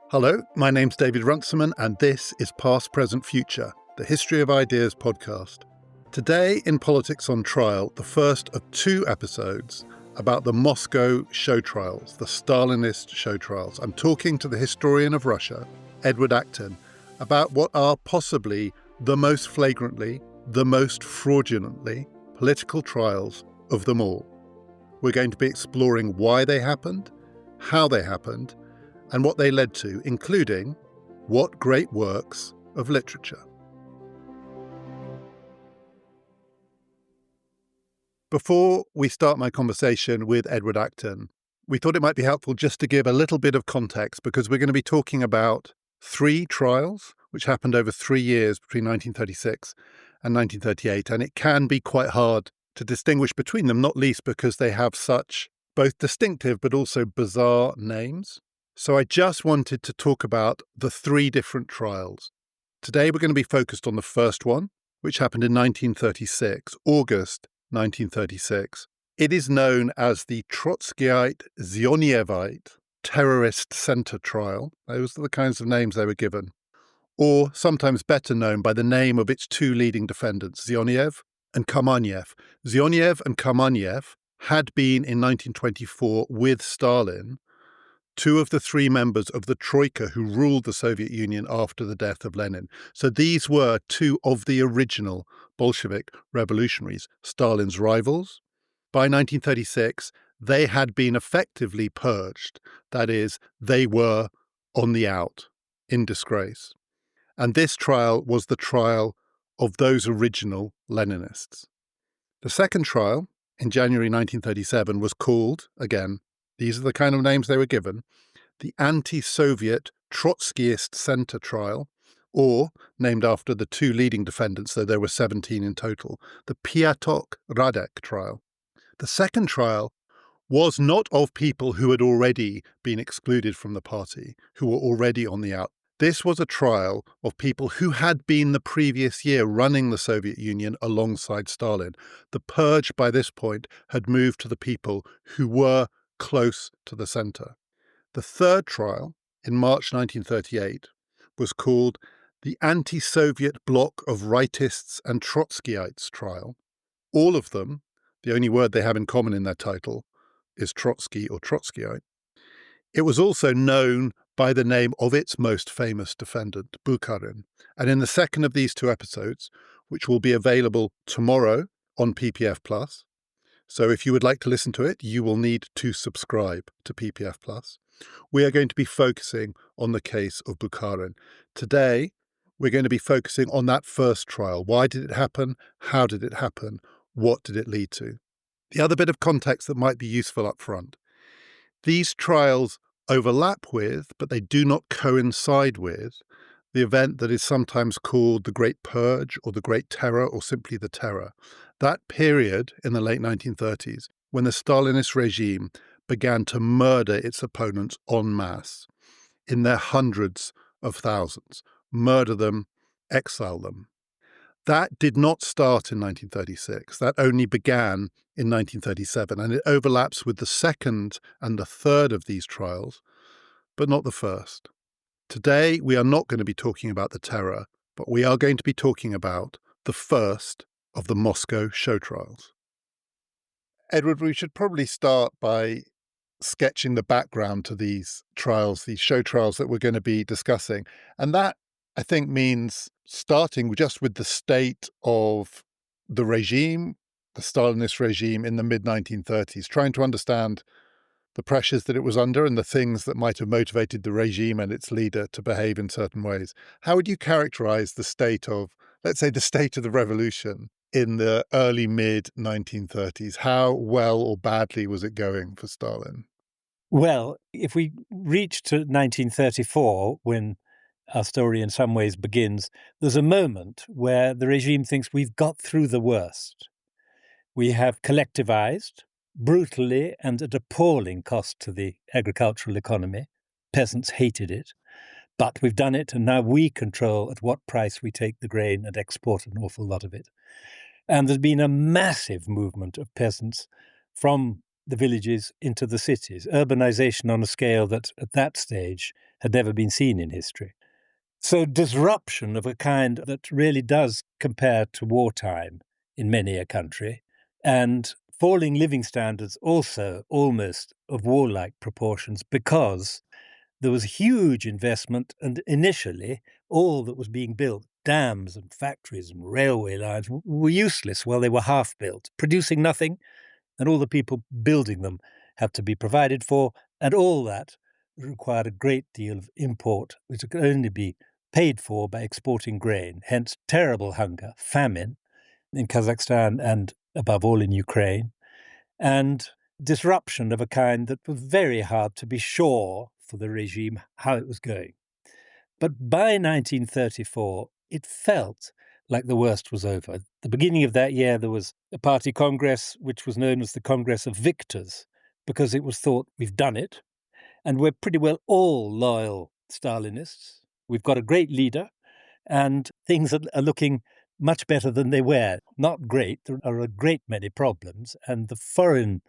Hello, my name's David Runciman, and this is Past, Present, Future, the History of Ideas podcast. Today in Politics on Trial, the first of two episodes about the Moscow show trials, the Stalinist show trials. I'm talking to the historian of Russia, Edward Acton, about what are possibly the most flagrantly, the most fraudulently political trials of them all. We're going to be exploring why they happened, how they happened, and what they led to, including what great works of literature. Before we start my conversation with Edward Acton, we thought it might be helpful just to give a little bit of context, because we're going to be talking about three trials which happened over 3 years between 1936 and 1938, and it can be quite hard to distinguish between them, not least because they have such both distinctive but also bizarre names. So I just wanted to talk about the three different trials. Today we're going to be focused on the first one, which happened in 1936, August 1936. It is known as the Trotskyite Zionievite Terrorist Center Trial. Those are the kinds of names they were given. Or sometimes better known by the name of its two leading defendants, Zioniev and Kamenev. Zioniev and Kamenev had been in 1924 with Stalin two of the three members of the Troika who ruled the Soviet Union after the death of Lenin. So these were two of the original Bolshevik revolutionaries, Stalin's rivals. By 1936, they had been effectively purged. That is, they were on the out, in disgrace. And this trial was the trial of those original Leninists. The second trial, in January 1937, was called, again, these are the kind of names they were given, the Anti-Soviet Trotskyist Center Trial, or, named after the two leading defendants, though there were 17 in total, the Piatok-Radek trial. The second trial was not of people who had already been excluded from the party, who were already on the out. This was a trial of people who had been the previous year running the Soviet Union alongside Stalin. The purge by this point had moved to the people who were close to the center. The third trial, in March 1938, was called the Anti-Soviet Bloc of Rightists and Trotskyites trial. All of them, the only word they have in common in their title, is Trotsky or Trotskyite. It was also known by the name of its most famous defendant, Bukharin. And in the second of these two episodes, which will be available tomorrow on PPF Plus, so if you would like to listen to it, you will need to subscribe to PPF Plus. We are going to be focusing on the case of Bukharin. Today, we're going to be focusing on that first trial. Why did it happen? How did it happen? What did it lead to? The other bit of context that might be useful up front. These trials overlap with, but they do not coincide with, the event that is sometimes called the Great Purge or the Great Terror or simply the Terror. That period in the late 1930s when the Stalinist regime began to murder its opponents en masse, in their hundreds of thousands, murder them, exile them. That did not start in 1936. That only began in 1937, and it overlaps with the second and the third of these trials, but not the first. Today, we are not going to be talking about the terror, but we are going to be talking about the first of the Moscow show trials. Edward, we should probably start by sketching the background to these trials, these show trials that we're going to be discussing. And that, I think, means starting just with the state of the regime, the Stalinist regime in the mid-1930s, trying to understand the pressures that it was under and the things that might have motivated the regime and its leader to behave in certain ways. How would you characterize the state of, let's say, the state of the revolution in the early mid-1930s? How well or badly was it going for Stalin? Well, if we reach to 1934, when our story in some ways begins, there's a moment where the regime thinks we've got through the worst. We have collectivized brutally and at appalling cost to the agricultural economy. Peasants hated it. But we've done it, and now we control at what price we take the grain and export an awful lot of it. And there's been a massive movement of peasants from the villages into the cities, urbanization on a scale that at that stage had never been seen in history. So disruption of a kind that really does compare to wartime in many a country, and falling living standards also almost of warlike proportions, because there was huge investment, and initially all that was being built, dams and factories and railway lines, were useless while they were half built, producing nothing, and all the people building them had to be provided for, and all that required a great deal of import, which could only be paid for by exporting grain, hence terrible hunger, famine in Kazakhstan and above all in Ukraine, and disruption of a kind that was very hard to be sure for the regime how it was going. But by 1934, it felt like the worst was over. At the beginning of that year, there was a party congress, which was known as the Congress of Victors, because it was thought we've done it, and we're pretty well all loyal Stalinists. We've got a great leader, and things are looking much better than they were. Not great, there are a great many problems, and the foreign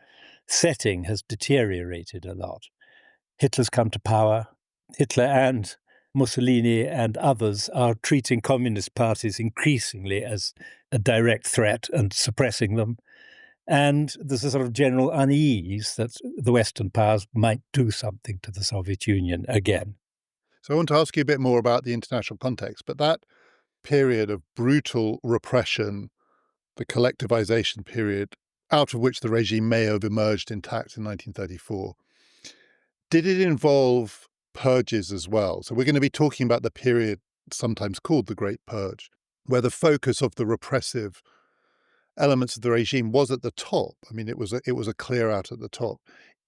setting has deteriorated a lot. Hitler's come to power. Hitler and Mussolini and others are treating communist parties increasingly as a direct threat and suppressing them. And there's a sort of general unease that the Western powers might do something to the Soviet Union again. So I want to ask you a bit more about the international context, but that period of brutal repression, the collectivization period, out of which the regime may have emerged intact in 1934, did it involve purges as well? So we're going to be talking about the period sometimes called the Great Purge, where the focus of the repressive elements of the regime was at the top. I mean, it was a clear out at the top.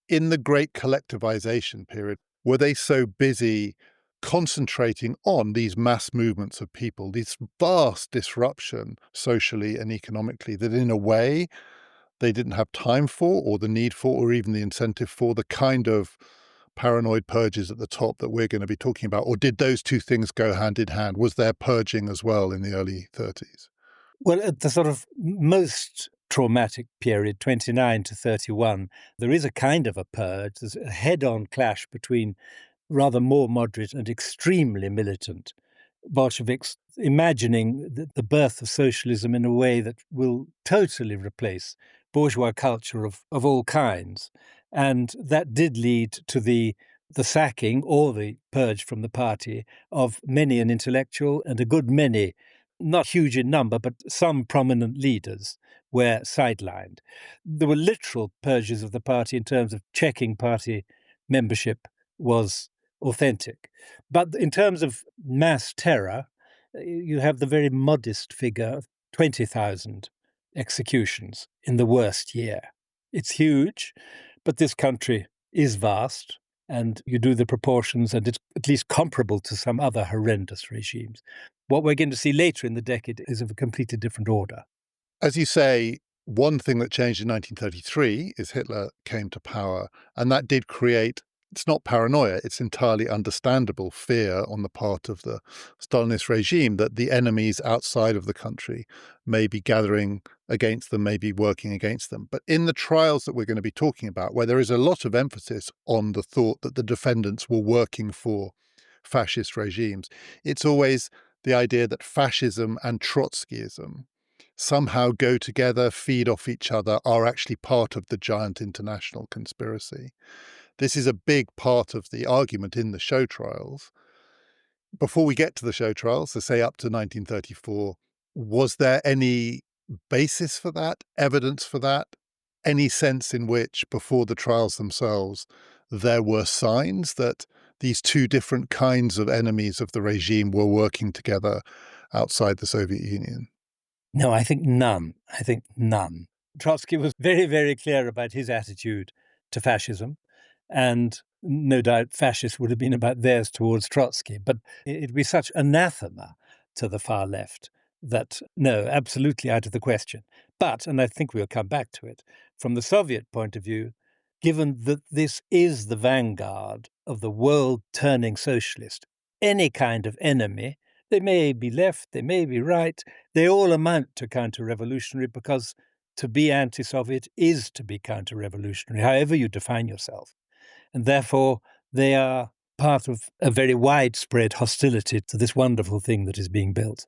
In the great collectivization period, were they so busy concentrating on these mass movements of people, this vast disruption socially and economically, that in a way they didn't have time for, or the need for, or even the incentive for the kind of paranoid purges at the top that we're going to be talking about? Or did those two things go hand in hand? Was there purging as well in the early 30s? Well, at the sort of most traumatic period, 29 to 31, there is a kind of a purge. There's a head-on clash between rather more moderate and extremely militant Bolsheviks, imagining the birth of socialism in a way that will totally replace bourgeois culture of all kinds. And that did lead to the sacking or the purge from the party of many an intellectual, and a good many, not huge in number, but some prominent leaders were sidelined. There were literal purges of the party in terms of checking party membership was authentic. But in terms of mass terror, you have the very modest figure of 20,000 executions in the worst year. It's huge, but this country is vast, and you do the proportions, and it's at least comparable to some other horrendous regimes. What we're going to see later in the decade is of a completely different order. As you say, one thing that changed in 1933 is Hitler came to power, and that did create, it's not paranoia, it's entirely understandable fear on the part of the Stalinist regime that the enemies outside of the country may be gathering against them, may be working against them. But in the trials that we're going to be talking about, where there is a lot of emphasis on the thought that the defendants were working for fascist regimes, it's always the idea that fascism and Trotskyism somehow go together, feed off each other, are actually part of the giant international conspiracy. This is a big part of the argument in the show trials. Before we get to the show trials, so say up to 1934, was there any basis for that, evidence for that, any sense in which, before the trials themselves, there were signs that these two different kinds of enemies of the regime were working together outside the Soviet Union? No, I think none. Trotsky was very, very clear about his attitude to fascism, and no doubt fascists would have been about theirs towards Trotsky. But it'd be such anathema to the far left that, no, absolutely out of the question. But, and I think we'll come back to it, from the Soviet point of view, given that this is the vanguard of the world turning socialist, any kind of enemy. They may be left, they may be right, they all amount to counter-revolutionary, because to be anti-Soviet is to be counter-revolutionary, however you define yourself. And therefore, they are part of a very widespread hostility to this wonderful thing that is being built.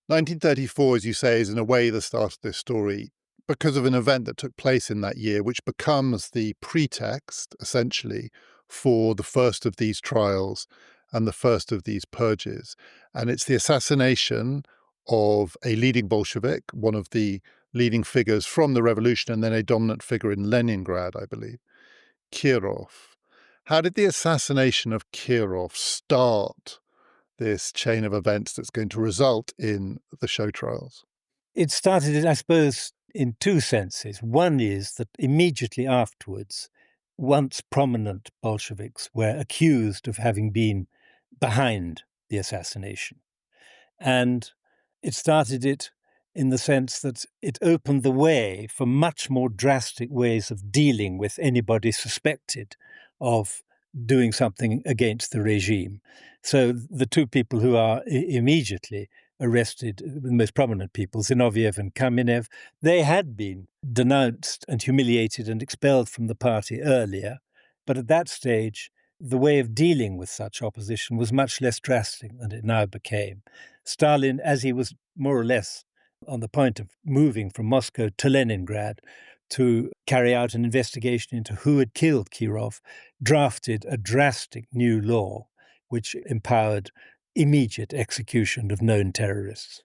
1934, as you say, is in a way the start of this story because of an event that took place in that year, which becomes the pretext, essentially, for the first of these trials and the first of these purges. And it's the assassination of a leading Bolshevik, one of the leading figures from the revolution, and then a dominant figure in Leningrad, I believe, Kirov. How did the assassination of Kirov start this chain of events that's going to result in the show trials? It started, I suppose, in two senses. One is that immediately afterwards, once prominent Bolsheviks were accused of having been behind the assassination. And it started it in the sense that it opened the way for much more drastic ways of dealing with anybody suspected of doing something against the regime. So the two people who are immediately arrested, the most prominent people, Zinoviev and Kamenev, they had been denounced and humiliated and expelled from the party earlier. But at that stage, the way of dealing with such opposition was much less drastic than it now became. Stalin, as he was more or less on the point of moving from Moscow to Leningrad to carry out an investigation into who had killed Kirov, drafted a drastic new law which empowered immediate execution of known terrorists.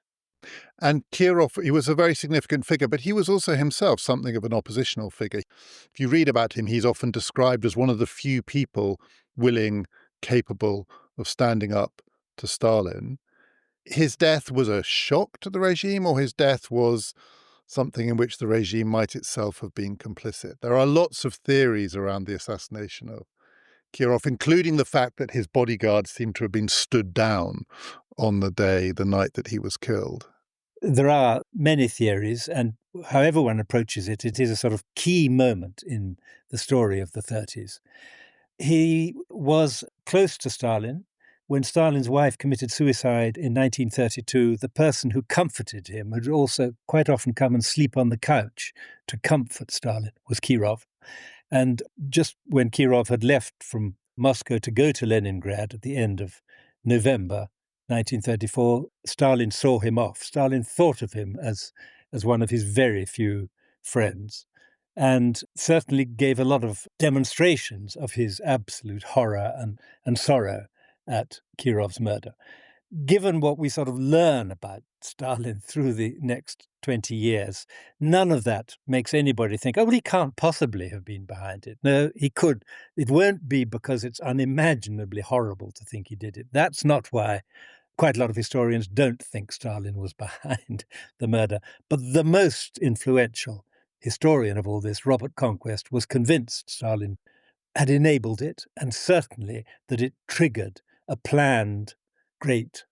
And Kirov, he was a very significant figure, but he was also himself something of an oppositional figure. If you read about him, he's often described as one of the few people willing, capable of standing up to Stalin. His death was a shock to the regime, or his death was something in which the regime might itself have been complicit? There are lots of theories around the assassination of Kirov, including the fact that his bodyguards seem to have been stood down on the night that he was killed. There are many theories, and however one approaches it, it is a sort of key moment in the story of the 30s. He was close to Stalin. When Stalin's wife committed suicide in 1932, the person who comforted him, would also quite often come and sleep on the couch to comfort Stalin, was Kirov. And just when Kirov had left from Moscow to go to Leningrad at the end of November 1934, Stalin saw him off. Stalin thought of him as one of his very few friends, and certainly gave a lot of demonstrations of his absolute horror and sorrow at Kirov's murder. Given what we sort of learn about Stalin through the next 20 years, none of that makes anybody think, oh, well, he can't possibly have been behind it. No, he could. It won't be because it's unimaginably horrible to think he did it. That's not why quite a lot of historians don't think Stalin was behind the murder. But the most influential historian of all this, Robert Conquest, was convinced Stalin had enabled it, and certainly that it triggered a planned great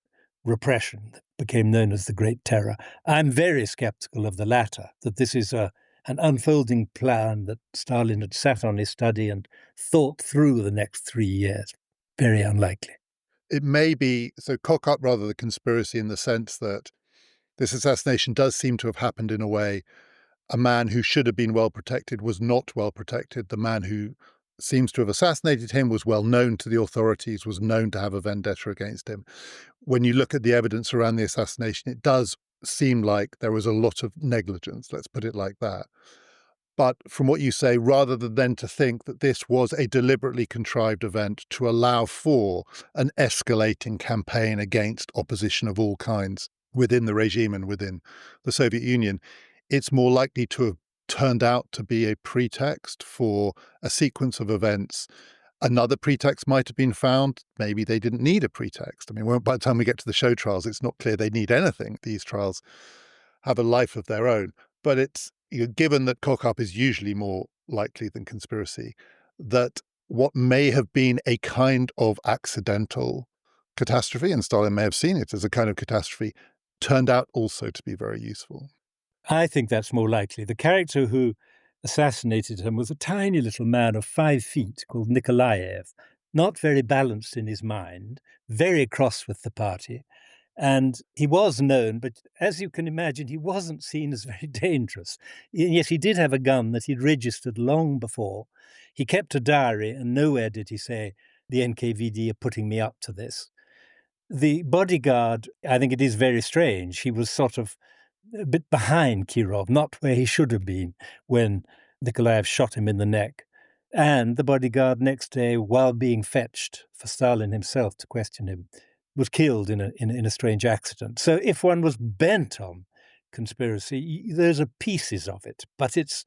repression that became known as the Great Terror. I'm very skeptical of the latter, that this is an unfolding plan that Stalin had sat on his study and thought through the next 3 years. Very unlikely. It may be, so cock up rather the conspiracy in the sense that this assassination does seem to have happened in a way. A man who should have been well protected was not well protected. The man who seems to have assassinated him was well known to the authorities, was known to have a vendetta against him. When you look at the evidence around the assassination, it does seem like there was a lot of negligence, let's put it like that. But from what you say, rather than then to think that this was a deliberately contrived event to allow for an escalating campaign against opposition of all kinds within the regime and within the Soviet Union, it's more likely to have turned out to be a pretext for a sequence of events. Another pretext might have been found. Maybe they didn't need a pretext. I mean, by the time we get to the show trials, it's not clear they need anything. These trials have a life of their own. But it's, given that cock-up is usually more likely than conspiracy, that what may have been a kind of accidental catastrophe, and Stalin may have seen it as a kind of catastrophe, turned out also to be very useful. I think that's more likely. The character who assassinated him was a tiny little man of 5 feet called Nikolaev. not very balanced in his mind, very cross with the party. And he was known, but as you can imagine, he wasn't seen as very dangerous. Yes, he did have a gun that he'd registered long before. He kept a diary, and nowhere did he say, the NKVD are putting me up to this. The bodyguard, I think it is very strange. He was sort of a bit behind Kirov, not where he should have been when Nikolaev shot him in the neck. And the bodyguard next day, while being fetched for Stalin himself to question him, was killed in a strange accident. So if one was bent on conspiracy, those are pieces of it, but it's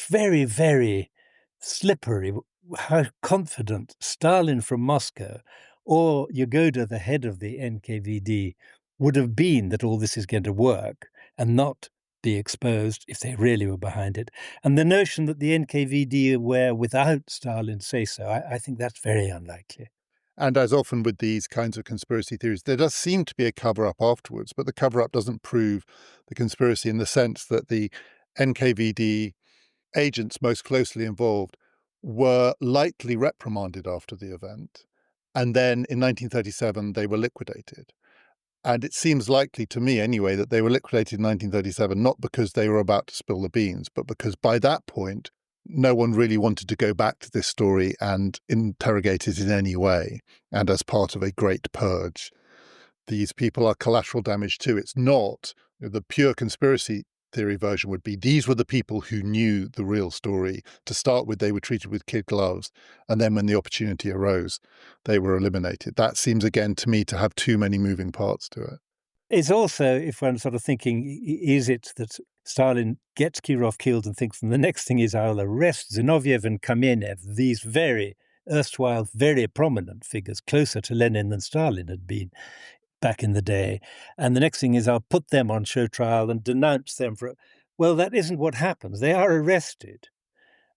very, very slippery. How confident Stalin from Moscow or Yagoda, the head of the NKVD, would have been that all this is going to work and not be exposed if they really were behind it. And the notion that the NKVD were without Stalin's say-so, I think that's very unlikely. And as often with these kinds of conspiracy theories, there does seem to be a cover-up afterwards, but the cover-up doesn't prove the conspiracy in the sense that the NKVD agents most closely involved were lightly reprimanded after the event. And then in 1937, they were liquidated. And it seems likely to me anyway that they were liquidated in 1937, not because they were about to spill the beans, but because by that point, no one really wanted to go back to this story and interrogate it in any way. And as part of a great purge, these people are collateral damage too. It's not the pure conspiracy theory version would be these were the people who knew the real story. To start with, they were treated with kid gloves. And then when the opportunity arose, they were eliminated. That seems again to me to have too many moving parts to it. It's also, if one's sort of thinking, is it that Stalin gets Kirov killed and thinks, and the next thing is I'll arrest Zinoviev and Kamenev, these very erstwhile, very prominent figures, closer to Lenin than Stalin had been back in the day. And the next thing is I'll put them on show trial and denounce them for it. Well, that isn't what happens. They are arrested.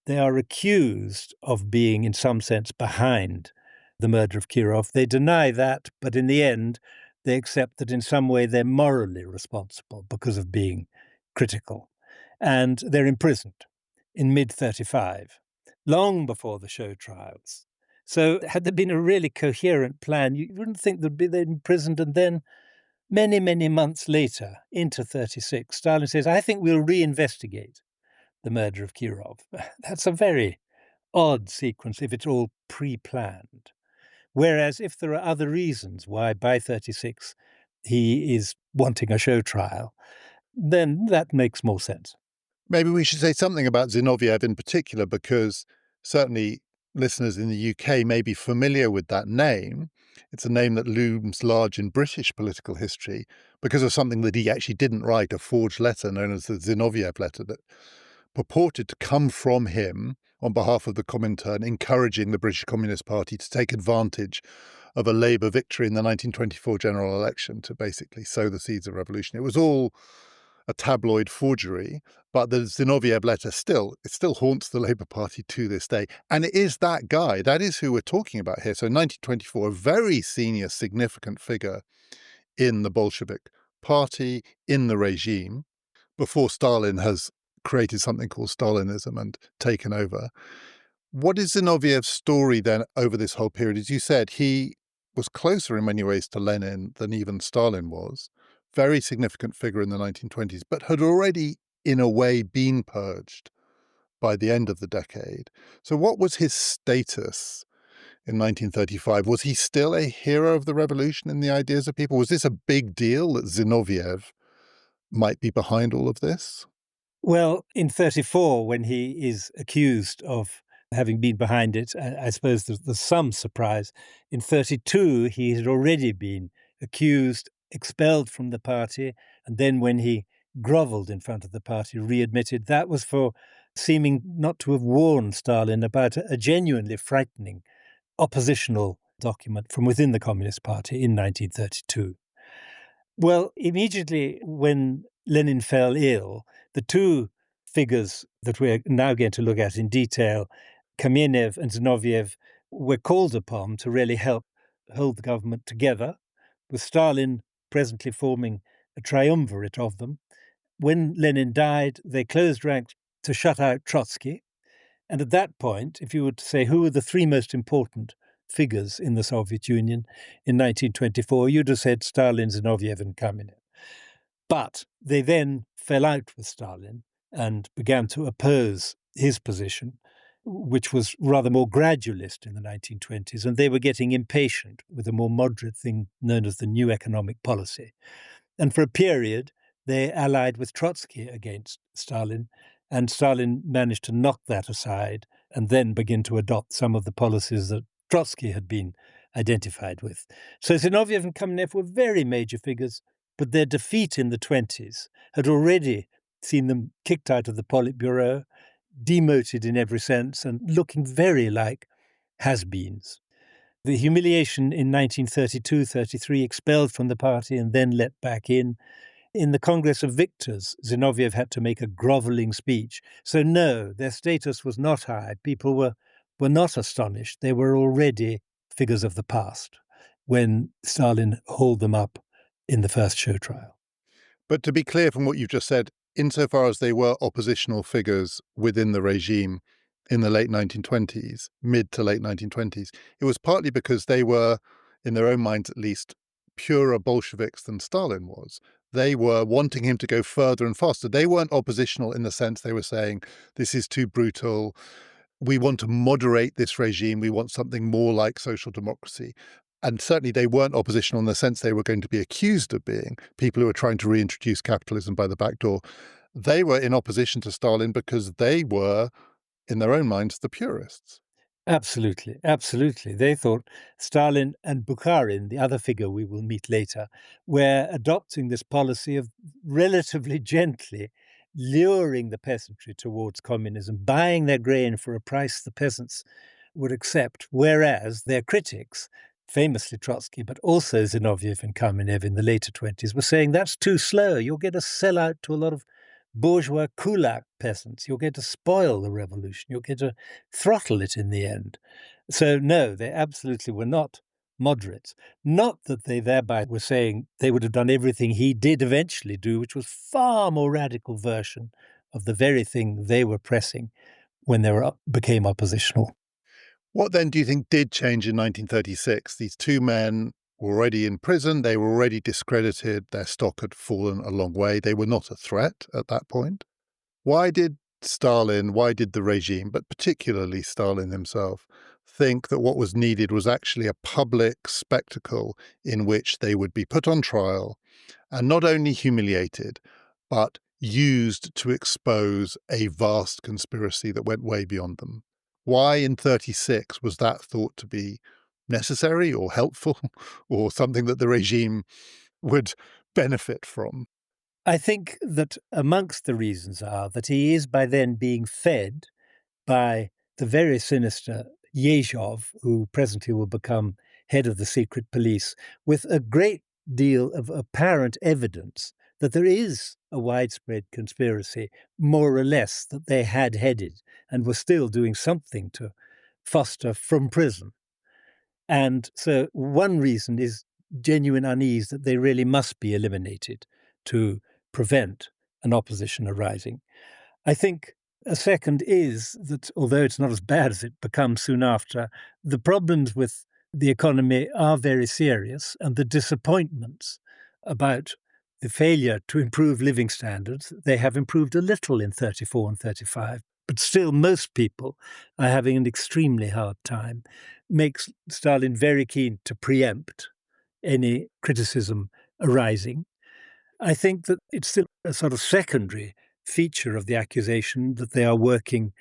They are accused of being, in some sense, behind the murder of Kirov. They deny that, but in the end, they accept that in some way they're morally responsible because of being critical. And they're imprisoned in mid-35, long before the show trials. So had there been a really coherent plan, you wouldn't think they'd be imprisoned. And then many, many months later, into 36, Stalin says, I think we'll reinvestigate the murder of Kirov. That's a very odd sequence if it's all pre-planned. Whereas if there are other reasons why by 36 he is wanting a show trial, then that makes more sense. Maybe we should say something about Zinoviev in particular, because certainly listeners in the UK may be familiar with that name. It's a name that looms large in British political history because of something that he actually didn't write, a forged letter known as the Zinoviev letter that purported to come from him on behalf of the Comintern, encouraging the British Communist Party to take advantage of a Labour victory in the 1924 general election to basically sow the seeds of revolution. It was all a tabloid forgery, but the Zinoviev letter still haunts the Labour Party to this day. And it is that guy, that is who we're talking about here. So 1924, a very senior, significant figure in the Bolshevik party, in the regime, before Stalin has created something called Stalinism and taken over. What is Zinoviev's story then over this whole period? As you said, he was closer in many ways to Lenin than even Stalin was. Very significant figure in the 1920s, but had already, in a way, been purged by the end of the decade. So what was his status in 1935? Was he still a hero of the revolution in the ideas of people? Was this a big deal that Zinoviev might be behind all of this? Well, in 34, when he is accused of having been behind it, I suppose there's some surprise. In 32, he had already been accused, expelled from the party, and then when he grovelled in front of the party, readmitted. That was for seeming not to have warned Stalin about a genuinely frightening oppositional document from within the Communist Party in 1932. Well, immediately when Lenin fell ill, the two figures that we're now going to look at in detail, Kamenev and Zinoviev, were called upon to really help hold the government together, with Stalin presently forming a triumvirate of them. When Lenin died, they closed ranks to shut out Trotsky. And at that point, if you were to say who were the three most important figures in the Soviet Union in 1924, you'd have said Stalin, Zinoviev, and Kamenev. But they then fell out with Stalin and began to oppose his position, which was rather more gradualist in the 1920s, and they were getting impatient with a more moderate thing known as the New Economic Policy. And for a period, they allied with Trotsky against Stalin, and Stalin managed to knock that aside and then begin to adopt some of the policies that Trotsky had been identified with. So Zinoviev and Kamenev were very major figures, but their defeat in the 20s had already seen them kicked out of the Politburo, demoted in every sense, and looking very like has-beens. The humiliation in 1932-33, expelled from the party and then let back in. In the Congress of Victors, Zinoviev had to make a grovelling speech. So no, their status was not high. People were not astonished. They were already figures of the past when Stalin hauled them up in the first show trial. But to be clear from what you've just said, insofar as they were oppositional figures within the regime in the late 1920s, mid to late 1920s, it was partly because they were, in their own minds at least, purer Bolsheviks than Stalin was. They were wanting him to go further and faster. They weren't oppositional in the sense they were saying, this is too brutal. We want to moderate this regime. We want something more like social democracy. And certainly they weren't oppositional in the sense they were going to be accused of being people who were trying to reintroduce capitalism by the back door. They were in opposition to Stalin because they were, in their own minds, the purists. Absolutely, absolutely. They thought Stalin and Bukharin, the other figure we will meet later, were adopting this policy of relatively gently luring the peasantry towards communism, buying their grain for a price the peasants would accept, whereas their critics, famously Trotsky, but also Zinoviev and Kamenev in the later 20s, were saying that's too slow. You'll get a sellout to a lot of bourgeois kulak peasants. You'll get to spoil the revolution. You'll get to throttle it in the end. So no, they absolutely were not moderates. Not that they thereby were saying they would have done everything he did eventually do, which was far more radical version of the very thing they were pressing when they became oppositional. What then do you think did change in 1936? These two men were already in prison. They were already discredited. Their stock had fallen a long way. They were not a threat at that point. Why did Stalin, why did the regime, but particularly Stalin himself, think that what was needed was actually a public spectacle in which they would be put on trial and not only humiliated, but used to expose a vast conspiracy that went way beyond them? Why in 36 was that thought to be necessary or helpful or something that the regime would benefit from? I think that amongst the reasons are that he is by then being fed by the very sinister Yezhov, who presently will become head of the secret police, with a great deal of apparent evidence that there is a widespread conspiracy, more or less, that they had headed and were still doing something to foster from prison. And so one reason is genuine unease that they really must be eliminated to prevent an opposition arising. I think a second is that, although it's not as bad as it becomes soon after, the problems with the economy are very serious, and the disappointments about the failure to improve living standards, they have improved a little in 34 and 35, but still most people are having an extremely hard time, makes Stalin very keen to preempt any criticism arising. I think that it's still a sort of secondary feature of the accusation that they are working,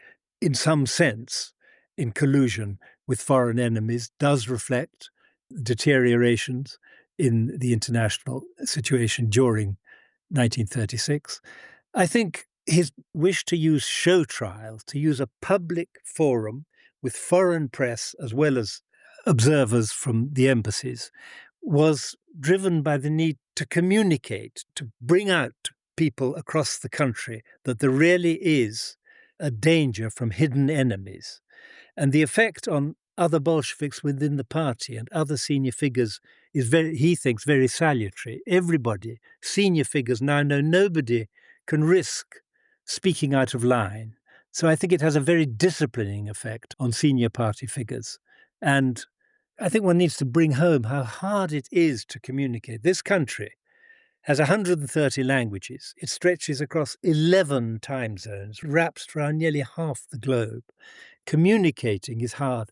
in some sense, in collusion with foreign enemies, does reflect deteriorations in the international situation during 1936. I think his wish to use show trials, to use a public forum with foreign press as well as observers from the embassies, was driven by the need to communicate, to bring out to people across the country that there really is a danger from hidden enemies. And the effect on other Bolsheviks within the party and other senior figures is he thinks, very salutary. Everybody, senior figures now know nobody can risk speaking out of line. So I think it has a very disciplining effect on senior party figures. And I think one needs to bring home how hard it is to communicate. This country has 130 languages. It stretches across 11 time zones, wraps around nearly half the globe. Communicating is hard.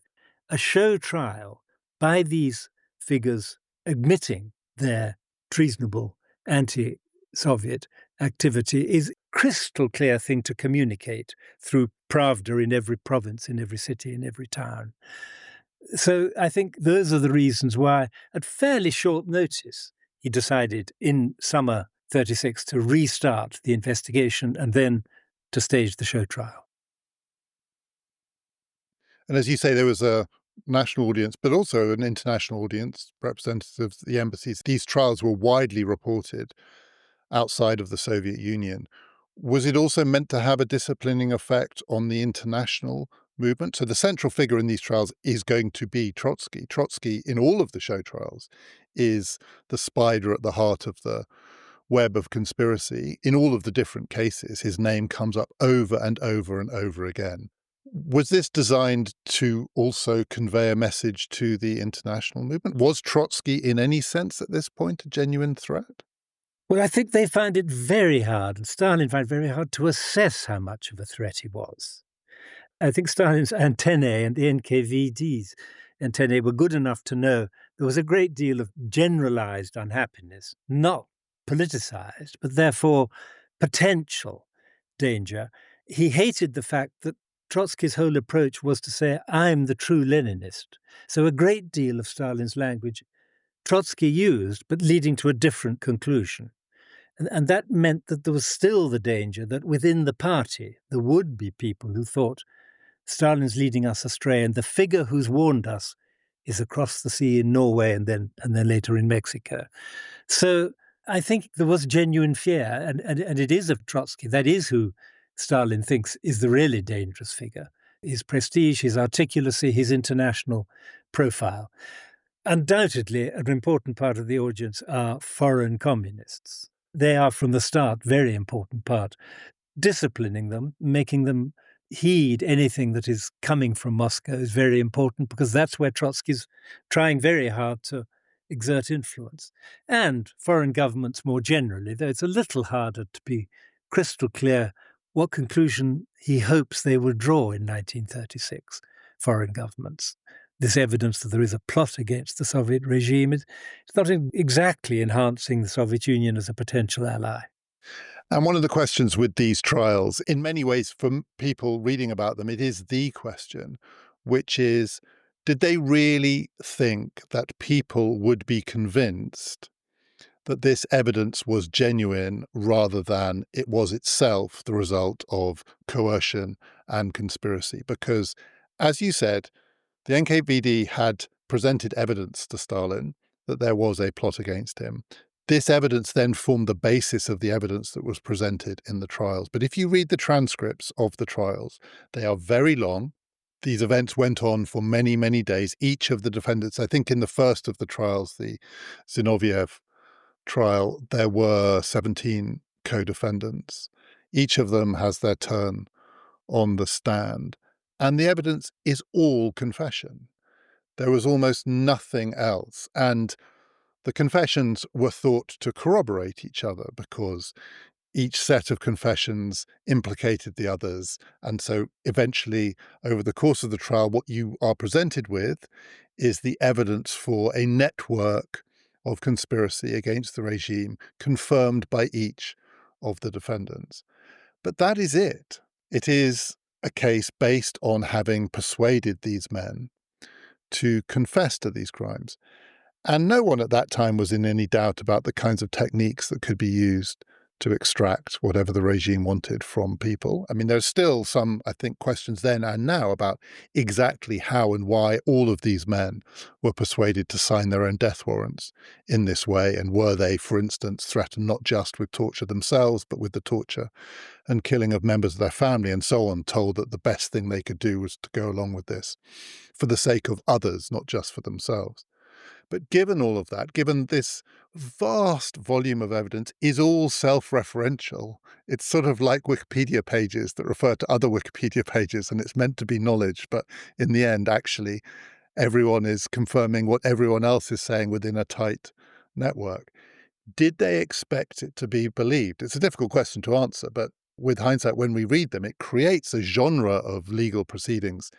A show trial by these figures admitting their treasonable anti-Soviet activity is a crystal clear thing to communicate through Pravda in every province, in every city, in every town. So I think those are the reasons why, at fairly short notice, he decided in summer 36 to restart the investigation and then to stage the show trial. And as you say, there was a national audience, but also an international audience, representatives of the embassies. These trials were widely reported outside of the Soviet Union. Was it also meant to have a disciplining effect on the international movement? So the central figure in these trials is going to be Trotsky. Trotsky, in all of the show trials, is the spider at the heart of the web of conspiracy. In all of the different cases, his name comes up over and over and over again. Was this designed to also convey a message to the international movement? Was Trotsky, in any sense at this point, a genuine threat? Well, I think they found it very hard, and Stalin found it very hard to assess how much of a threat he was. I think Stalin's antennae and the NKVD's antennae were good enough to know there was a great deal of generalized unhappiness, not politicized, but therefore potential danger. He hated the fact that Trotsky's whole approach was to say, I'm the true Leninist. So a great deal of Stalin's language Trotsky used, but leading to a different conclusion. And that meant that there was still the danger that within the party, there would be people who thought Stalin's leading us astray, and the figure who's warned us is across the sea in Norway and then later in Mexico. So I think there was genuine fear, and it is of Trotsky. That is who Stalin thinks is the really dangerous figure. His prestige, his articulacy, his international profile. Undoubtedly, an important part of the audience are foreign communists. They are from the start very important part. Disciplining them, making them heed anything that is coming from Moscow is very important, because that's where Trotsky's trying very hard to exert influence. And foreign governments more generally, though it's a little harder to be crystal clear what conclusion he hopes they will draw in 1936, foreign governments. This evidence that there is a plot against the Soviet regime is not exactly enhancing the Soviet Union as a potential ally. And one of the questions with these trials, in many ways, for people reading about them, it is the question, which is, did they really think that people would be convinced that this evidence was genuine rather than it was itself the result of coercion and conspiracy? Because, as you said, the NKVD had presented evidence to Stalin that there was a plot against him. This evidence then formed the basis of the evidence that was presented in the trials. But if you read the transcripts of the trials, they are very long. These events went on for many, many days. Each of the defendants, I think in the first of the trials, the Zinoviev trial, there were 17 co-defendants. Each of them has their turn on the stand. And the evidence is all confession. There was almost nothing else. And the confessions were thought to corroborate each other because each set of confessions implicated the others. And so eventually, over the course of the trial, what you are presented with is the evidence for a network of conspiracy against the regime confirmed by each of the defendants. But that is it. It is a case based on having persuaded these men to confess to these crimes. And no one at that time was in any doubt about the kinds of techniques that could be used to extract whatever the regime wanted from people. I mean, there's still some, I think, questions then and now about exactly how and why all of these men were persuaded to sign their own death warrants in this way. And were they, for instance, threatened not just with torture themselves, but with the torture and killing of members of their family and so on, told that the best thing they could do was to go along with this for the sake of others, not just for themselves. But given all of that, given this vast volume of evidence is all self-referential, it's sort of like Wikipedia pages that refer to other Wikipedia pages, and it's meant to be knowledge, but in the end, actually, everyone is confirming what everyone else is saying within a tight network. Did they expect it to be believed? It's a difficult question to answer, but with hindsight, when we read them, it creates a genre of legal proceedings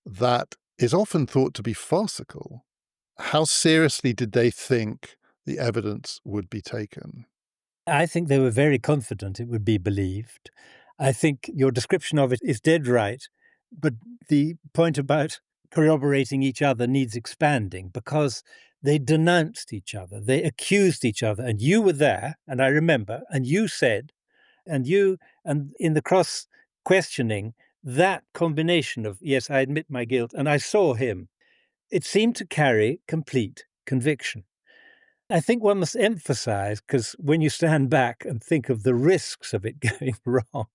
that is often thought to be farcical. How seriously did they think the evidence would be taken? I think they were very confident it would be believed. I think your description of it is dead right, but the point about corroborating each other needs expanding because they denounced each other, they accused each other, and you were there, and I remember, and you said, and in the cross questioning, that combination of, yes, I admit my guilt, and I saw him, it seemed to carry complete conviction. I think one must emphasize, because when you stand back and think of the risks of it going wrong,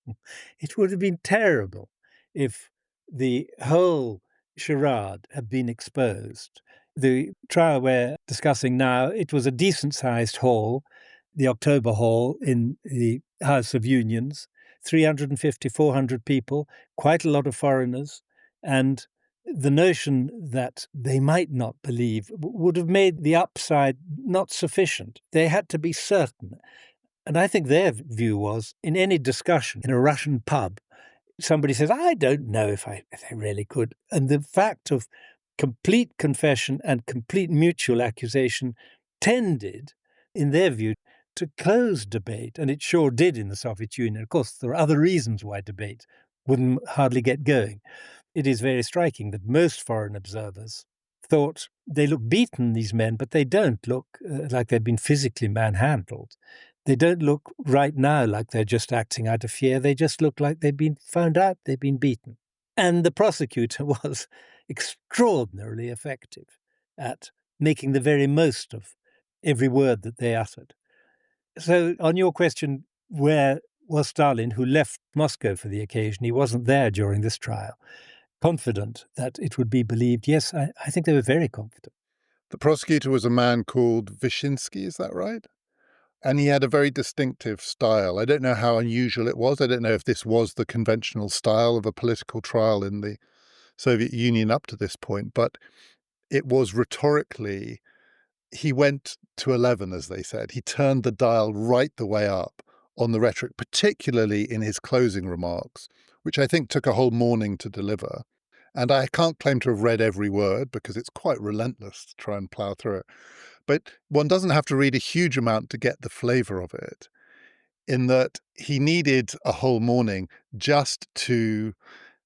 it would have been terrible if the whole charade had been exposed. The trial we're discussing now, it was a decent-sized hall, the October Hall in the House of Unions, 350, 400 people, quite a lot of foreigners, and the notion that they might not believe would have made the upside not sufficient. They had to be certain. And I think their view was, in any discussion in a Russian pub, somebody says, I don't know if they really could. And the fact of complete confession and complete mutual accusation tended, in their view, to close debate. And it sure did in the Soviet Union. Of course, there are other reasons why debate wouldn't hardly get going. It is very striking that most foreign observers thought they look beaten, these men, but they don't look like they've been physically manhandled. They don't look right now like they're just acting out of fear. They just look like they've been found out, they've been beaten. And the prosecutor was extraordinarily effective at making the very most of every word that they uttered. So on your question, where was Stalin, who left Moscow for the occasion? He wasn't there during this trial. Confident that it would be believed. Yes, I think they were very confident. The prosecutor was a man called Vyshinsky, is that right? And he had a very distinctive style. I don't know how unusual it was. I don't know if this was the conventional style of a political trial in the Soviet Union up to this point, but it was rhetorically, he went to 11, as they said. He turned the dial right the way up on the rhetoric, particularly in his closing remarks, which I think took a whole morning to deliver. And I can't claim to have read every word because it's quite relentless to try and plow through it. But one doesn't have to read a huge amount to get the flavor of it, in that he needed a whole morning just to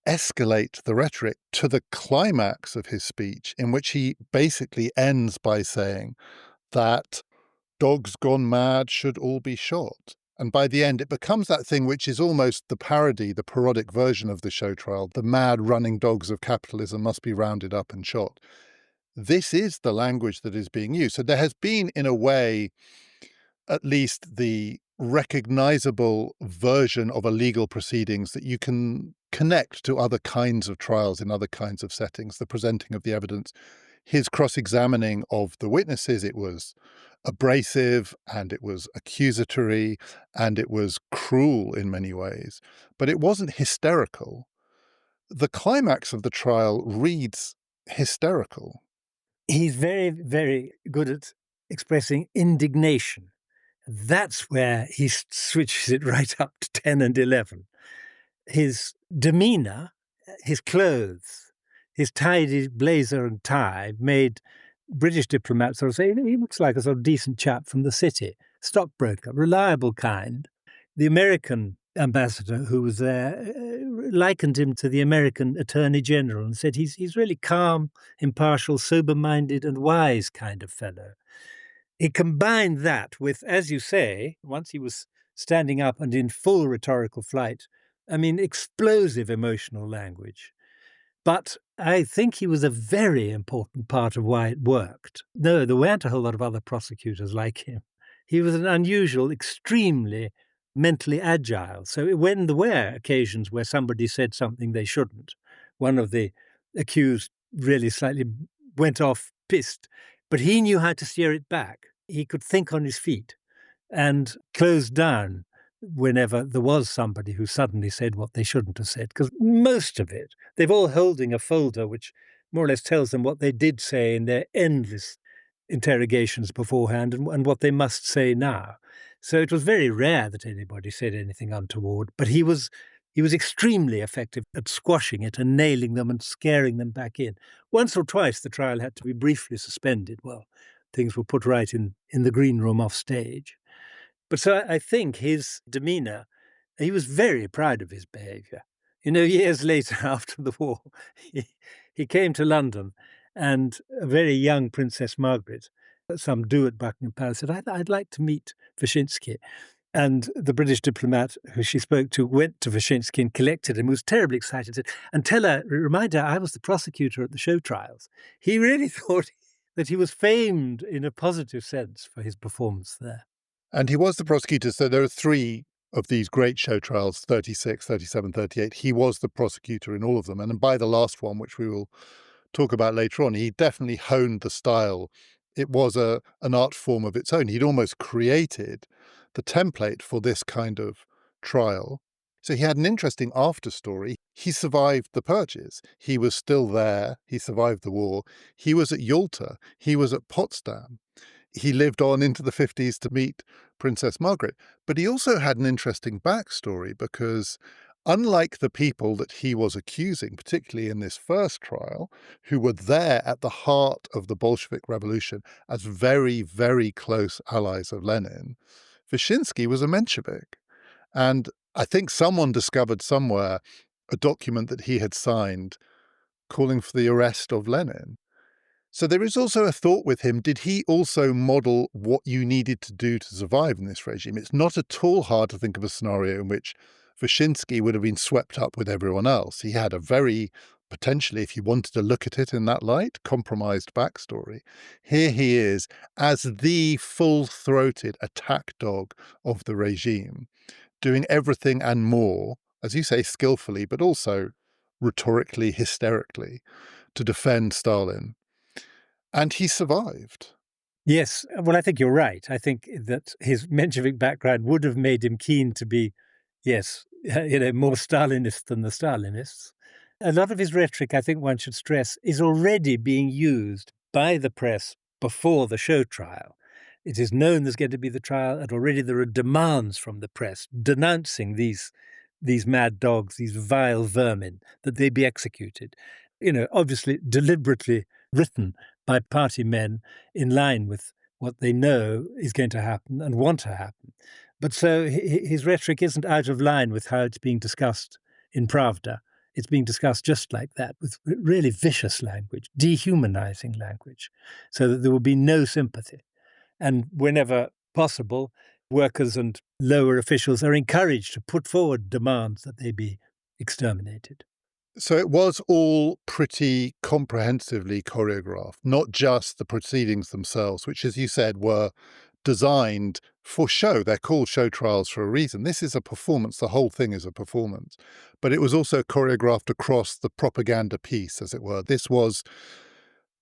escalate the rhetoric to the climax of his speech, in which he basically ends by saying that dogs gone mad should all be shot. And by the end, it becomes that thing which is almost the parody, the parodic version of the show trial. The mad running dogs of capitalism must be rounded up and shot. This is the language that is being used. So there has been, in a way, at least the recognizable version of a legal proceedings that you can connect to other kinds of trials in other kinds of settings, the presenting of the evidence. His cross-examining of the witnesses, it was abrasive and it was accusatory and it was cruel in many ways, but it wasn't hysterical. The climax of the trial reads hysterical. He's very, very good at expressing indignation. That's where he switches it right up to 10 and 11. His demeanor, his clothes, his tidy blazer and tie made British diplomats sort of say, he looks like a sort of decent chap from the city, stockbroker, reliable kind. The American ambassador who was there likened him to the American Attorney General and said he's really calm, impartial, sober-minded and wise kind of fellow. He combined that with, as you say, once he was standing up and in full rhetorical flight, I mean, explosive emotional language. But I think he was a very important part of why it worked. No, there weren't a whole lot of other prosecutors like him. He was an unusual, extremely mentally agile. So when there were occasions where somebody said something they shouldn't, one of the accused really slightly went off pissed, but he knew how to steer it back. He could think on his feet and close down whenever there was somebody who suddenly said what they shouldn't have said, because most of it, they're all holding a folder which more or less tells them what they did say in their endless interrogations beforehand and what they must say now. So it was very rare that anybody said anything untoward, but he was extremely effective at squashing it and nailing them and scaring them back in. Once or twice the trial had to be briefly suspended while things were put right in the green room off stage. But so I think his demeanor, he was very proud of his behavior. You know, years later after the war, he, he came to London and a very young Princess Margaret, some do at Buckingham Palace, said, I'd like to meet Wyszynski. And the British diplomat who she spoke to went to Wyszynski and collected him, was terribly excited, said, and remind her I was the prosecutor at the show trials. He really thought that he was famed in a positive sense for his performance there. And he was the prosecutor. So there are three of these great show trials, 36, 37, 38. He was the prosecutor in all of them. And by the last one, which we will talk about later on, he definitely honed the style. It was an art form of its own. He'd almost created the template for this kind of trial. So he had an interesting after story. He survived the purges. He was still there. He survived the war. He was at Yalta. He was at Potsdam. He lived on into the 50s to meet Princess Margaret. But he also had an interesting backstory because unlike the people that he was accusing, particularly in this first trial, who were there at the heart of the Bolshevik Revolution as very, very close allies of Lenin, Wyszynski was a Menshevik. And I think someone discovered somewhere a document that he had signed calling for the arrest of Lenin. So there is also a thought with him, did he also model what you needed to do to survive in this regime? It's not at all hard to think of a scenario in which Wyszynski would have been swept up with everyone else. He had a very, potentially, if you wanted to look at it in that light, compromised backstory. Here he is as the full-throated attack dog of the regime, doing everything and more, as you say, skillfully, but also rhetorically, hysterically, to defend Stalin. And he survived. Yes, well, I think you're right. I think that his Menshevik background would have made him keen to be, yes, more Stalinist than the Stalinists. A lot of his rhetoric, I think one should stress, is already being used by the press before the show trial. It is known there's going to be the trial, and already there are demands from the press denouncing these mad dogs, these vile vermin, that they be executed. Obviously deliberately written by party men in line with what they know is going to happen and want to happen. But so his rhetoric isn't out of line with how it's being discussed in Pravda. It's being discussed just like that, with really vicious language, dehumanizing language, so that there will be no sympathy. And whenever possible, workers and lower officials are encouraged to put forward demands that they be exterminated. So it was all pretty comprehensively choreographed, not just the proceedings themselves, which, as you said, were designed for show. They're called show trials for a reason. This is a performance. The whole thing is a performance. But it was also choreographed across the propaganda piece, as it were. This was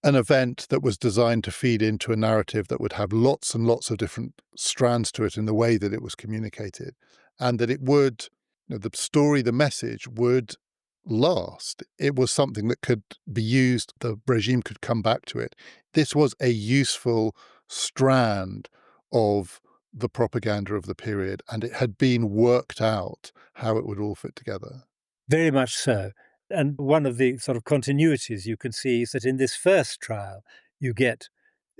an event that was designed to feed into a narrative that would have lots and lots of different strands to it in the way that it was communicated, and that it would, the story, the message would last. It was something that could be used. The regime could come back to it. This was a useful strand of the propaganda of the period, and it had been worked out how it would all fit together. Very much so. And one of the sort of continuities you can see is that in this first trial, you get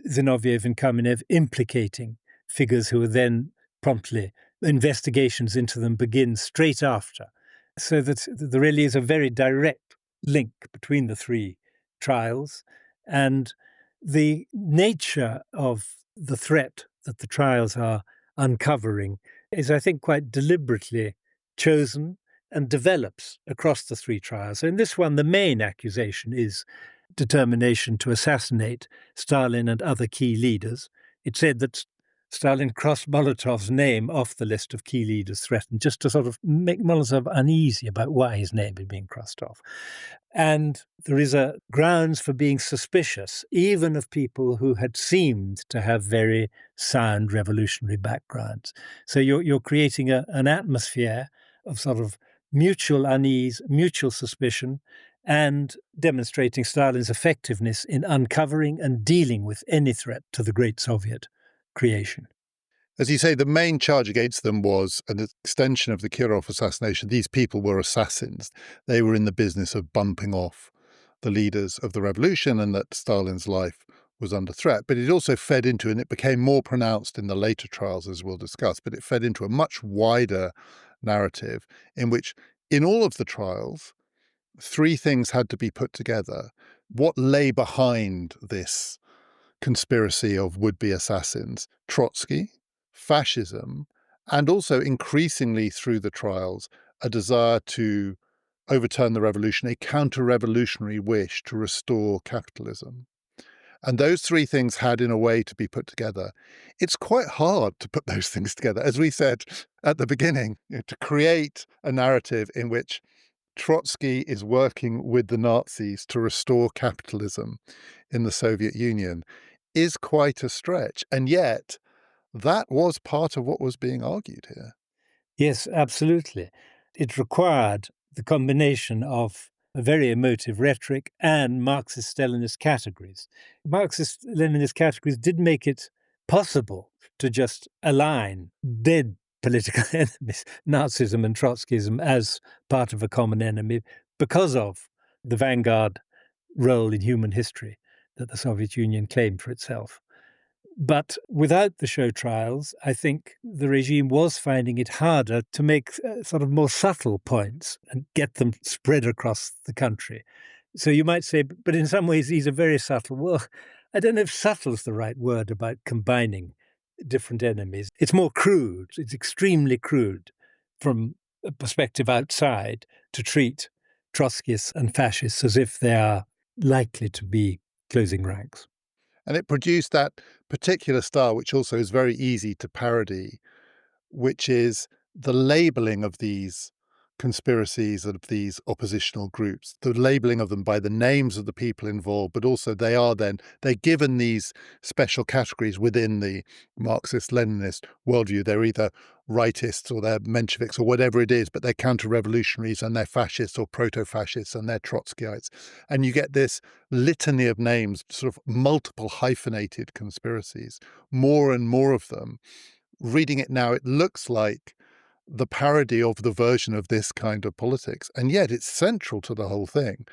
Zinoviev and Kamenev implicating figures who are then promptly, investigations into them begin straight after. So that there really is a very direct link between the three trials, and the nature of the threat that the trials are uncovering is, I think, quite deliberately chosen and develops across the three trials. So in this one, the main accusation is determination to assassinate Stalin and other key leaders. It said that Stalin crossed Molotov's name off the list of key leaders threatened, just to sort of make Molotov uneasy about why his name had been crossed off. And there is a grounds for being suspicious, even of people who had seemed to have very sound revolutionary backgrounds. So you're creating an atmosphere of sort of mutual unease, mutual suspicion, and demonstrating Stalin's effectiveness in uncovering and dealing with any threat to the great Soviet creation. As you say, the main charge against them was an extension of the Kirov assassination. These people were assassins. They were in the business of bumping off the leaders of the revolution, and that Stalin's life was under threat. But it also fed into, and it became more pronounced in the later trials, as we'll discuss, but it fed into a much wider narrative in which, in all of the trials, three things had to be put together. What lay behind this conspiracy of would-be assassins? Trotsky, fascism, and also increasingly through the trials, a desire to overturn the revolution, a counter-revolutionary wish to restore capitalism. And those three things had, in a way, to be put together. It's quite hard to put those things together. As we said at the beginning, to create a narrative in which Trotsky is working with the Nazis to restore capitalism in the Soviet Union is quite a stretch. And yet, that was part of what was being argued here. Yes, absolutely. It required the combination of a very emotive rhetoric and Marxist-Leninist categories. Marxist-Leninist categories did make it possible to just align dead political enemies, Nazism and Trotskyism, as part of a common enemy because of the vanguard role in human history that the Soviet Union claimed for itself. But without the show trials, I think the regime was finding it harder to make sort of more subtle points and get them spread across the country. So you might say, but in some ways these are very subtle. Well, I don't know if subtle is the right word about combining different enemies. It's more crude. It's extremely crude from a perspective outside to treat Trotskyists and fascists as if they are likely to be closing ranks. And it produced that particular style, which also is very easy to parody, which is the labeling of these conspiracies, of these oppositional groups, the labeling of them by the names of the people involved, but also they're given these special categories within the Marxist-Leninist worldview. They're either rightists or they're Mensheviks or whatever it is, but they're counter-revolutionaries and they're fascists or proto-fascists and they're Trotskyites. And you get this litany of names, sort of multiple hyphenated conspiracies, more and more of them. Reading it now, it looks like the parody of the version of this kind of politics. And yet it's central to the whole thing.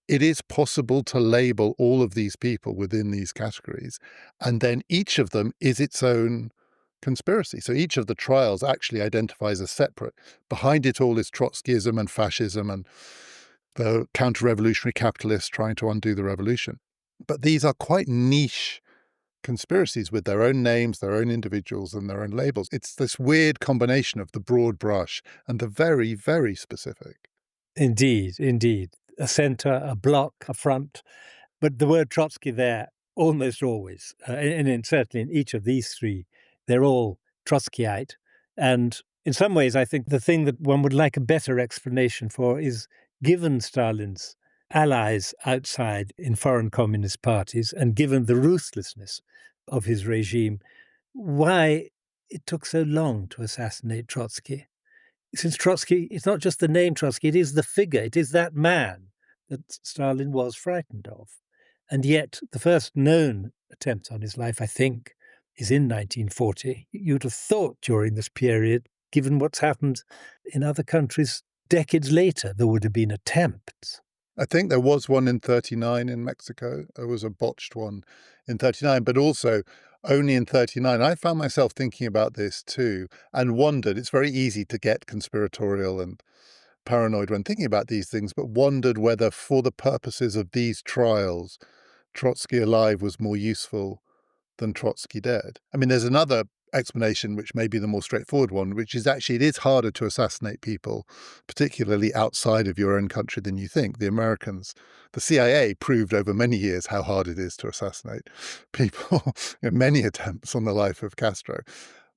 It is possible to label all of these people within these categories, and then each of them is its own conspiracy. So each of the trials actually identifies as separate. Behind it all is Trotskyism and fascism and the counter-revolutionary capitalists trying to undo the revolution. But these are quite niche conspiracies with their own names, their own individuals, and their own labels. It's this weird combination of the broad brush and the very, very specific. Indeed, indeed. A center, a block, a front. But the word Trotsky there, almost always, and certainly in each of these three, they're all Trotskyite. And in some ways, I think the thing that one would like a better explanation for is, given Stalin's allies outside in foreign communist parties and given the ruthlessness of his regime, why it took so long to assassinate Trotsky. Since Trotsky, it's not just the name Trotsky, it is the figure, it is that man that Stalin was frightened of. And yet the first known attempt on his life, I think, is in 1940. You'd have thought during this period, given what's happened in other countries decades later, there would have been attempts. I think there was one in 1939 in Mexico. There was a botched one in 1939, but also only in 1939. I found myself thinking about this too and wondered, it's very easy to get conspiratorial and paranoid when thinking about these things, but wondered whether for the purposes of these trials, Trotsky alive was more useful than Trotsky dead. I mean, there's another explanation, which may be the more straightforward one, which is actually it is harder to assassinate people, particularly outside of your own country, than you think. The Americans, the CIA proved over many years how hard it is to assassinate people, many attempts on the life of Castro.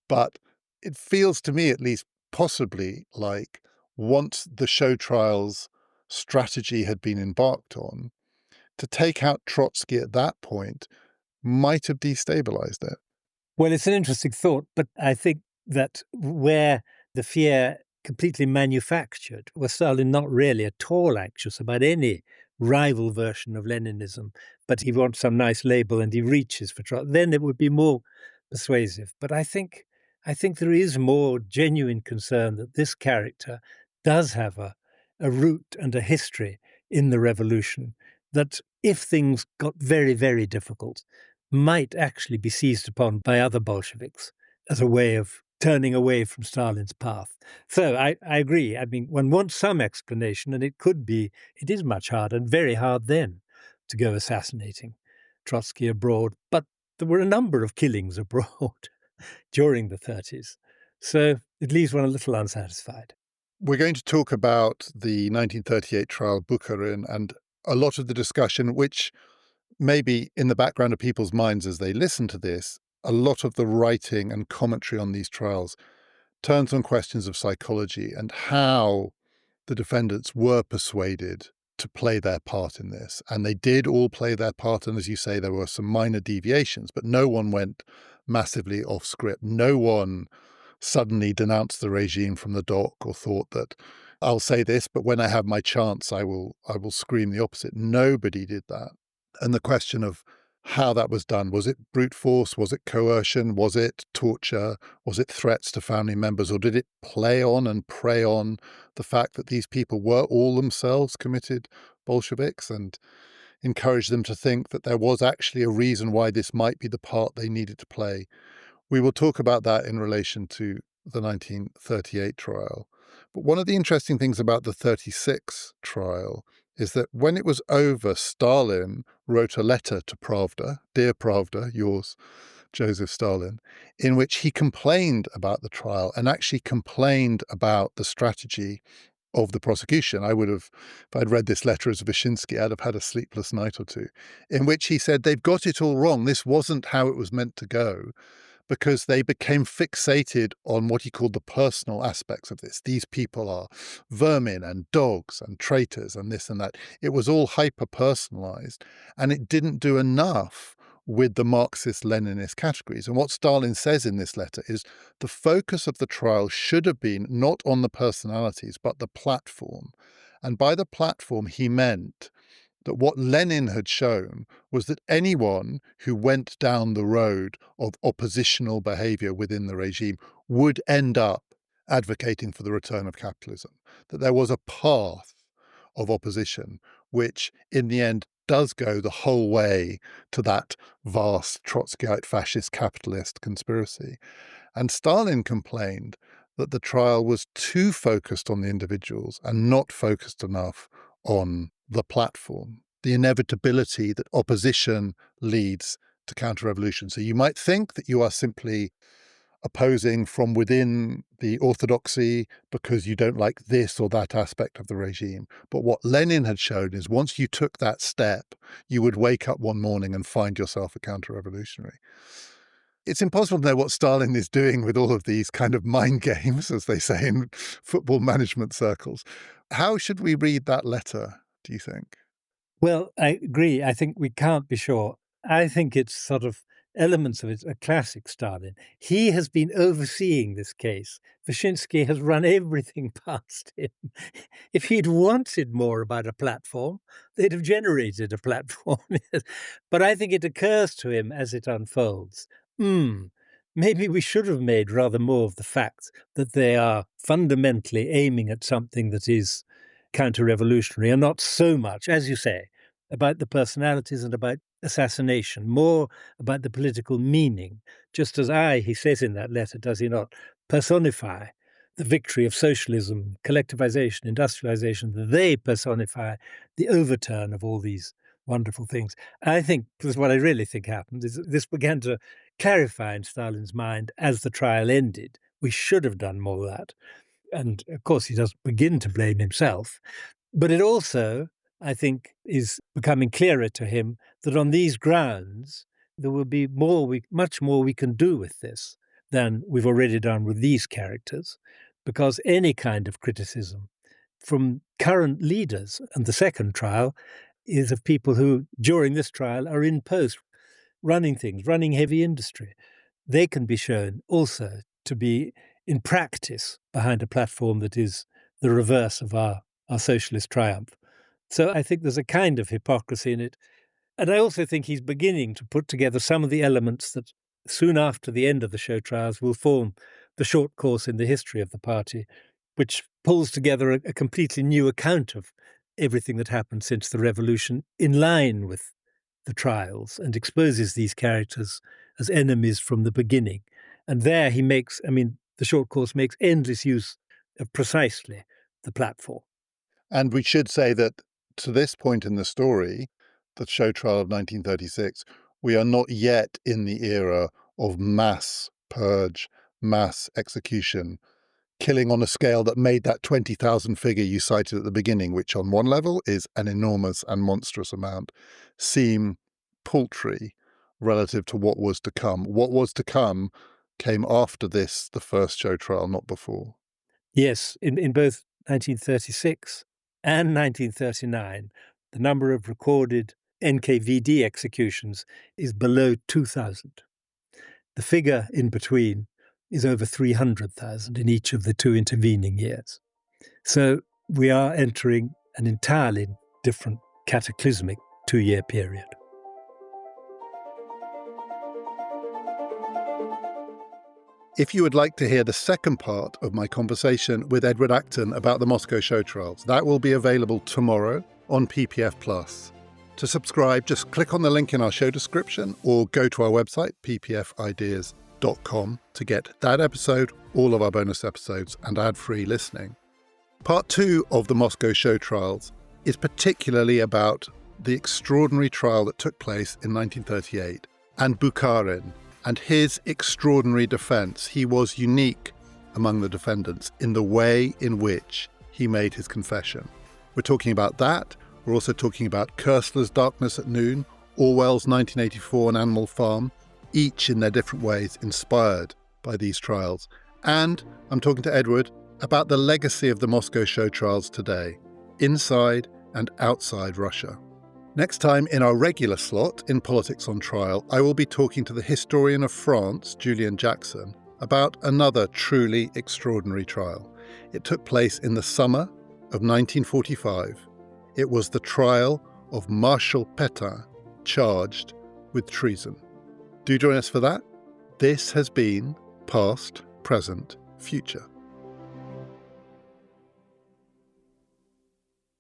But it feels to me, at least, possibly like once the show trials strategy had been embarked on, to take out Trotsky at that point might have destabilized it. Well, it's an interesting thought, but I think that where the fear completely manufactured was Stalin not really at all anxious about any rival version of Leninism, but he wants some nice label and he reaches for Trotsky, then it would be more persuasive. But I think there is more genuine concern that this character does have a root and a history in the revolution that, if things got very, very difficult, might actually be seized upon by other Bolsheviks as a way of turning away from Stalin's path. So I agree. I mean, one wants some explanation, and it is much harder and very hard then to go assassinating Trotsky abroad. But there were a number of killings abroad during the 30s. So it leaves one a little unsatisfied. We're going to talk about the 1938 trial Bukharin and a lot of the discussion, which may be in the background of people's minds as they listen to this. A lot of the writing and commentary on these trials turns on questions of psychology and how the defendants were persuaded to play their part in this. And they did all play their part. And as you say, there were some minor deviations, but no one went massively off script. No one suddenly denounced the regime from the dock or thought that I'll say this, but when I have my chance, I will scream the opposite. Nobody did that. And the question of how that was done, was it brute force? Was it coercion? Was it torture? Was it threats to family members? Or did it play on and prey on the fact that these people were all themselves committed Bolsheviks and encourage them to think that there was actually a reason why this might be the part they needed to play? We will talk about that in relation to the 1938 trial. But one of the interesting things about the 36 trial is that when it was over, Stalin wrote a letter to Pravda, Dear Pravda, yours, Joseph Stalin, in which he complained about the trial and actually complained about the strategy of the prosecution. I would have, if I'd read this letter as Vyshinsky, I'd have had a sleepless night or two, in which he said, they've got it all wrong. This wasn't how it was meant to go, because they became fixated on what he called the personal aspects of this. These people are vermin and dogs and traitors and this and that. It was all hyper-personalized, and it didn't do enough with the Marxist-Leninist categories. And what Stalin says in this letter is the focus of the trial should have been not on the personalities, but the platform. And by the platform, he meant that what Lenin had shown was that anyone who went down the road of oppositional behavior within the regime would end up advocating for the return of capitalism, that there was a path of opposition, which in the end does go the whole way to that vast Trotskyite fascist capitalist conspiracy. And Stalin complained that the trial was too focused on the individuals and not focused enough on the platform, the inevitability that opposition leads to counter-revolution. So you might think that you are simply opposing from within the orthodoxy because you don't like this or that aspect of the regime. But what Lenin had shown is once you took that step, you would wake up one morning and find yourself a counter-revolutionary. It's impossible to know what Stalin is doing with all of these kind of mind games, as they say in football management circles. How should we read that letter, do you think? Well, I agree. I think we can't be sure. I think it's sort of elements of it a classic Stalin. He has been overseeing this case. Vyshinsky has run everything past him. If he'd wanted more about a platform, they'd have generated a platform. But I think it occurs to him as it unfolds. Maybe we should have made rather more of the fact that they are fundamentally aiming at something that is counter-revolutionary and not so much, as you say, about the personalities and about assassination, more about the political meaning, just as he says in that letter, does he not, personify the victory of socialism, collectivization, industrialization. They personify the overturn of all these wonderful things. I think this is what I really think happened, is this began to clarify in Stalin's mind as the trial ended. We should have done more of that. And of course, he does begin to blame himself. But it also, I think, is becoming clearer to him that on these grounds, there will be much more we can do with this than we've already done with these characters, because any kind of criticism from current leaders, and the second trial is of people who, during this trial, are in post, running things, running heavy industry. They can be shown also to be in practice behind a platform that is the reverse of our socialist triumph. So I think there's a kind of hypocrisy in it. And I also think he's beginning to put together some of the elements that soon after the end of the show trials will form the short course in the history of the party, which pulls together a completely new account of everything that happened since the revolution in line with the trials and exposes these characters as enemies from the beginning. And there he makes, the short course makes endless use of precisely the platform. And we should say that to this point in the story, the show trial of 1936, we are not yet in the era of mass purge, mass execution, killing on a scale that made that 20,000 figure you cited at the beginning, which on one level is an enormous and monstrous amount, seem paltry relative to what was to come. What was to come came after this, the first show trial, not before. Yes, in both 1936 and 1939, the number of recorded NKVD executions is below 2,000. The figure in between is over 300,000 in each of the two intervening years. So we are entering an entirely different cataclysmic 2-year period. If you would like to hear the second part of my conversation with Edward Acton about the Moscow show trials, that will be available tomorrow on PPF+. To subscribe, just click on the link in our show description or go to our website, ppfideas.com, to get that episode, all of our bonus episodes, and ad-free listening. Part 2 of the Moscow show trials is particularly about the extraordinary trial that took place in 1938 and Bukharin and his extraordinary defense. He was unique among the defendants in the way in which he made his confession. We're talking about that. We're also talking about Koestler's Darkness at Noon, Orwell's 1984 and Animal Farm, each in their different ways inspired by these trials. And I'm talking to Edward about the legacy of the Moscow show trials today, inside and outside Russia. Next time in our regular slot in Politics on Trial, I will be talking to the historian of France, Julian Jackson, about another truly extraordinary trial. It took place in the summer of 1945. It was the trial of Marshal Pétain, charged with treason. Do join us for that. This has been Past, Present, Future.